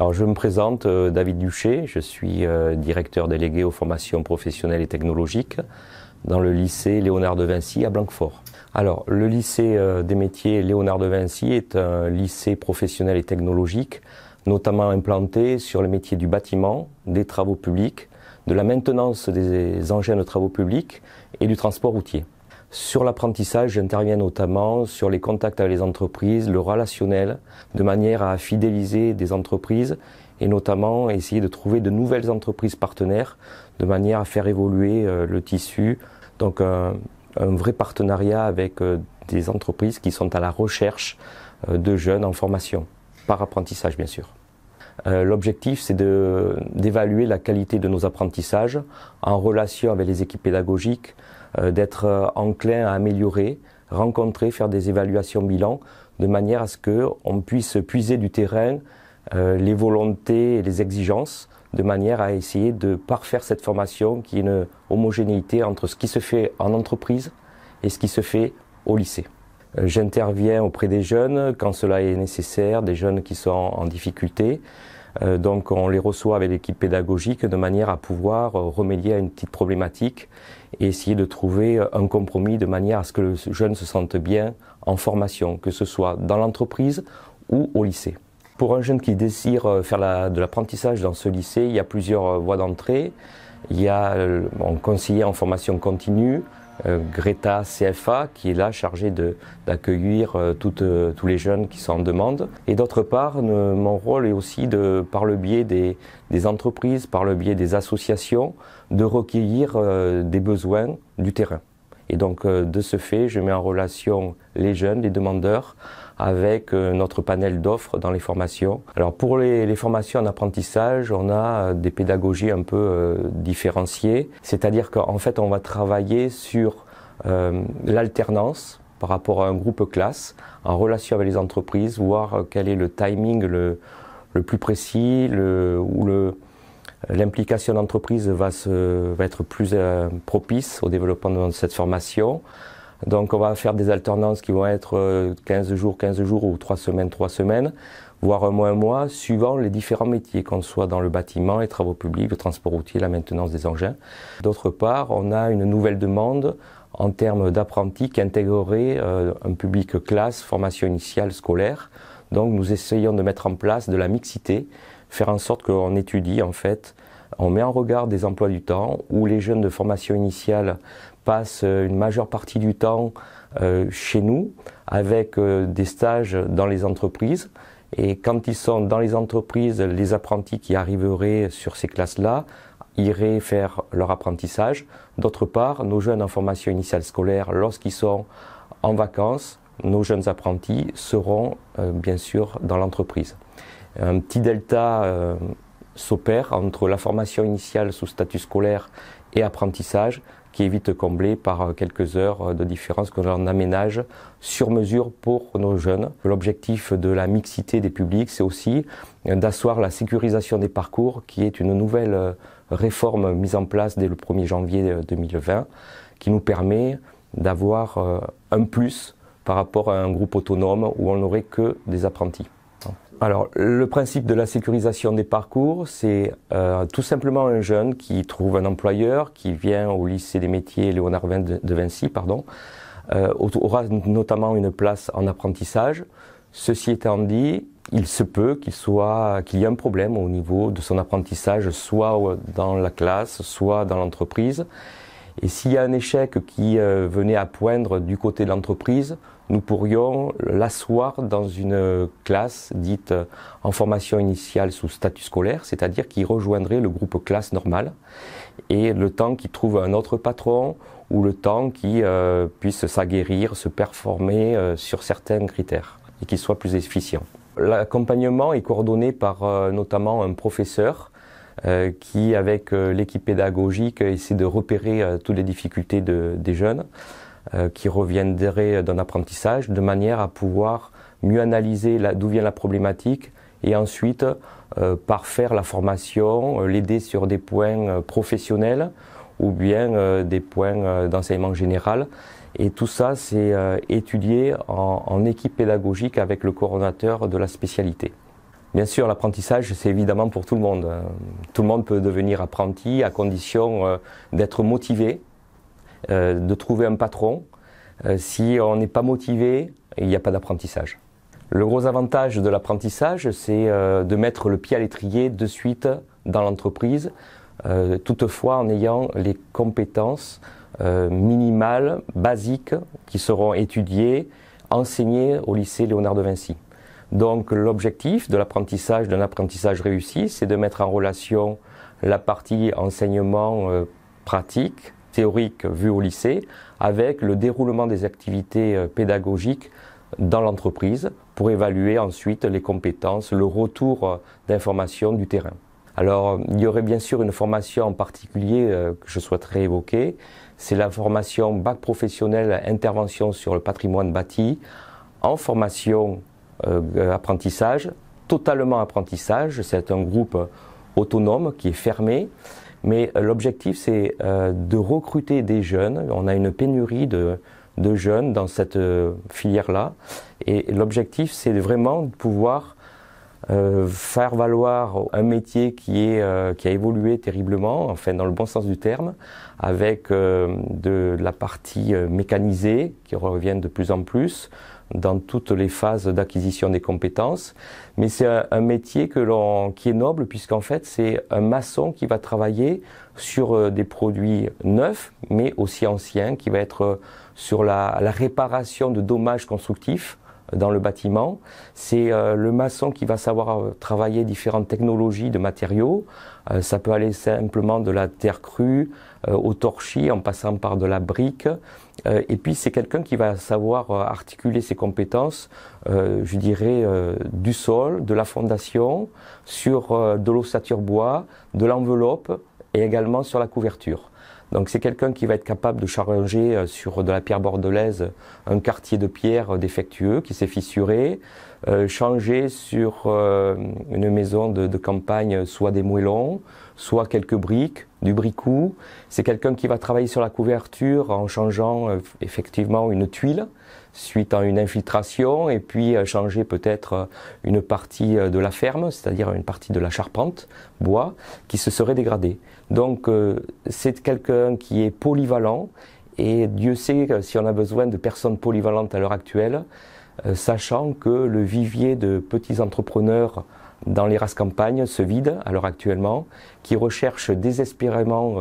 Alors je me présente, David Duché, je suis directeur délégué aux formations professionnelles et technologiques dans le lycée Léonard de Vinci à Blanquefort. Alors le lycée des métiers Léonard de Vinci est un lycée professionnel et technologique, notamment implanté sur les métiers du bâtiment, des travaux publics, de la maintenance des engins de travaux publics et du transport routier. Sur l'apprentissage, j'interviens notamment sur les contacts avec les entreprises, le relationnel, de manière à fidéliser des entreprises et notamment essayer de trouver de nouvelles entreprises partenaires, de manière à faire évoluer le tissu. Donc un vrai partenariat avec des entreprises qui sont à la recherche de jeunes en formation, par apprentissage bien sûr. L'objectif, c'est d'évaluer la qualité de nos apprentissages en relation avec les équipes pédagogiques, d'être enclin à améliorer, rencontrer, faire des évaluations bilan, de manière à ce qu'on puisse puiser du terrain les volontés et les exigences, de manière à essayer de parfaire cette formation qui est une homogénéité entre ce qui se fait en entreprise et ce qui se fait au lycée. J'interviens auprès des jeunes quand cela est nécessaire, des jeunes qui sont en difficulté. Donc on les reçoit avec l'équipe pédagogique de manière à pouvoir remédier à une petite problématique et essayer de trouver un compromis de manière à ce que le jeune se sente bien en formation, que ce soit dans l'entreprise ou au lycée. Pour un jeune qui désire faire de l'apprentissage dans ce lycée, il y a plusieurs voies d'entrée. Il y a un conseiller en formation continue, Greta CFA, qui est là chargé d'accueillir tous les jeunes qui sont en demande. Et d'autre part, mon rôle est aussi par le biais des entreprises, par le biais des associations, de recueillir des besoins du terrain. Et donc de ce fait, je mets en relation les jeunes, les demandeurs, avec notre panel d'offres dans les formations. Alors pour les formations en apprentissage, on a des pédagogies un peu différenciées, c'est-à-dire qu'en fait on va travailler sur l'alternance par rapport à un groupe classe, en relation avec les entreprises, voir quel est le timing le plus précis, où l'implication d'entreprise va être plus propice au développement de cette formation. Donc on va faire des alternances qui vont être 15 jours ou 3 semaines, voire un mois, suivant les différents métiers, qu'on soit dans le bâtiment, les travaux publics, le transport routier, la maintenance des engins. D'autre part, on a une nouvelle demande en termes d'apprentis qui intégrerait un public classe, formation initiale scolaire. Donc nous essayons de mettre en place de la mixité, faire en sorte qu'on étudie en fait, on met en regard des emplois du temps où les jeunes de formation initiale passent une majeure partie du temps chez nous avec des stages dans les entreprises. Et quand ils sont dans les entreprises, les apprentis qui arriveraient sur ces classes-là iraient faire leur apprentissage. D'autre part, nos jeunes en formation initiale scolaire, lorsqu'ils sont en vacances, nos jeunes apprentis seront bien sûr dans l'entreprise. Un petit delta s'opère entre la formation initiale sous statut scolaire et apprentissage, qui est vite comblé par quelques heures de différence que l'on aménage sur mesure pour nos jeunes. L'objectif de la mixité des publics, c'est aussi d'asseoir la sécurisation des parcours, qui est une nouvelle réforme mise en place dès le 1er janvier 2020, qui nous permet d'avoir un plus par rapport à un groupe autonome où on n'aurait que des apprentis. Alors, le principe de la sécurisation des parcours, c'est tout simplement un jeune qui trouve un employeur, qui vient au lycée des métiers Léonard de Vinci, aura notamment une place en apprentissage. Ceci étant dit, il se peut qu'il y ait un problème au niveau de son apprentissage, soit dans la classe, soit dans l'entreprise. Et s'il y a un échec qui venait à poindre du côté de l'entreprise, nous pourrions l'asseoir dans une classe dite en formation initiale sous statut scolaire, c'est-à-dire qu'il rejoindrait le groupe classe normal, et le temps qu'il trouve un autre patron, ou le temps qu'il puisse s'aguerrir, se performer sur certains critères, et qu'il soit plus efficient. L'accompagnement est coordonné par notamment un professeur, qui, avec l'équipe pédagogique, essaie de repérer toutes les difficultés des jeunes qui reviendraient d'un apprentissage, de manière à pouvoir mieux analyser d'où vient la problématique et ensuite parfaire la formation, l'aider sur des points professionnels ou bien des points d'enseignement général. Et tout ça, c'est étudié en équipe pédagogique avec le coordonnateur de la spécialité. Bien sûr, l'apprentissage, c'est évidemment pour tout le monde. Tout le monde peut devenir apprenti à condition d'être motivé, de trouver un patron. Si on n'est pas motivé, il n'y a pas d'apprentissage. Le gros avantage de l'apprentissage, c'est de mettre le pied à l'étrier de suite dans l'entreprise, toutefois en ayant les compétences minimales, basiques, qui seront étudiées, enseignées au lycée Léonard de Vinci. Donc l'objectif de l'apprentissage, d'un apprentissage réussi, c'est de mettre en relation la partie enseignement pratique, théorique vue au lycée, avec le déroulement des activités pédagogiques dans l'entreprise pour évaluer ensuite les compétences, le retour d'informations du terrain. Alors il y aurait bien sûr une formation en particulier que je souhaiterais évoquer, c'est la formation bac professionnel intervention sur le patrimoine bâti en formation apprentissage, totalement apprentissage, c'est un groupe autonome qui est fermé, mais l'objectif c'est de recruter des jeunes, on a une pénurie de jeunes dans cette filière-là, et l'objectif c'est vraiment de pouvoir faire valoir un métier qui a évolué terriblement, enfin dans le bon sens du terme, avec de la partie mécanisée qui revient de plus en plus, dans toutes les phases d'acquisition des compétences, mais c'est un métier qui est noble puisqu'en fait c'est un maçon qui va travailler sur des produits neufs mais aussi anciens, qui va être sur la réparation de dommages constructifs dans le bâtiment. C'est le maçon qui va savoir travailler différentes technologies de matériaux. Ça peut aller simplement de la terre crue au torchis en passant par de la brique. Et puis c'est quelqu'un qui va savoir articuler ses compétences, je dirais, du sol, de la fondation, sur de l'ossature bois, de l'enveloppe et également sur la couverture. Donc c'est quelqu'un qui va être capable de charger sur de la pierre bordelaise un quartier de pierre défectueux qui s'est fissuré, changer sur une maison de campagne soit des moellons, soit quelques briques, du bricou. C'est quelqu'un qui va travailler sur la couverture en changeant effectivement une tuile suite à une infiltration et puis changer peut-être une partie de la ferme, c'est-à-dire une partie de la charpente, bois, qui se serait dégradée. Donc c'est quelqu'un qui est polyvalent et Dieu sait si on a besoin de personnes polyvalentes à l'heure actuelle, sachant que le vivier de petits entrepreneurs dans les races campagnes se vide à l'heure actuellement, qui recherchent désespérément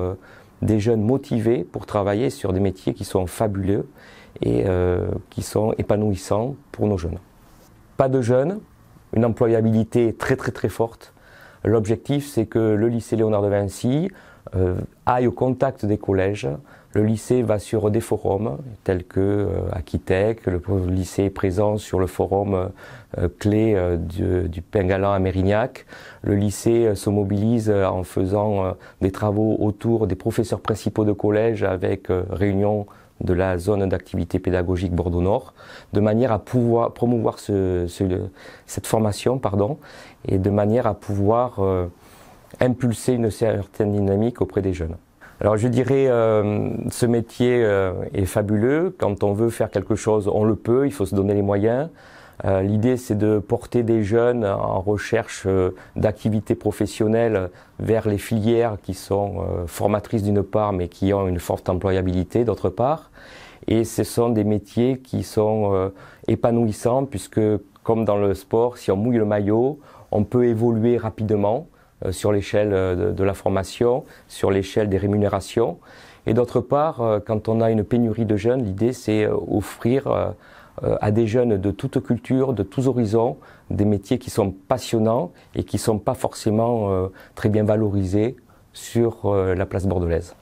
des jeunes motivés pour travailler sur des métiers qui sont fabuleux et qui sont épanouissants pour nos jeunes. Pas de jeunes, une employabilité très forte. L'objectif c'est que le lycée Léonard de Vinci aille au contact des collèges. Le lycée va sur des forums tels que Aquitec, le lycée est présent sur le forum clé du Pengalan à Mérignac. Le lycée se mobilise en faisant des travaux autour des professeurs principaux de collège avec réunion de la zone d'activité pédagogique Bordeaux-Nord, de manière à pouvoir promouvoir cette formation, et de manière à pouvoir impulser une certaine dynamique auprès des jeunes. Alors je dirais, ce métier est fabuleux. Quand on veut faire quelque chose, on le peut, il faut se donner les moyens. L'idée c'est de porter des jeunes en recherche d'activités professionnelles vers les filières qui sont formatrices d'une part mais qui ont une forte employabilité d'autre part. Et ce sont des métiers qui sont épanouissants puisque comme dans le sport, si on mouille le maillot, on peut évoluer rapidement sur l'échelle de la formation, sur l'échelle des rémunérations. Et d'autre part, quand on a une pénurie de jeunes, l'idée c'est offrir à des jeunes de toute culture, de tous horizons, des métiers qui sont passionnants et qui ne sont pas forcément très bien valorisés sur la place bordelaise.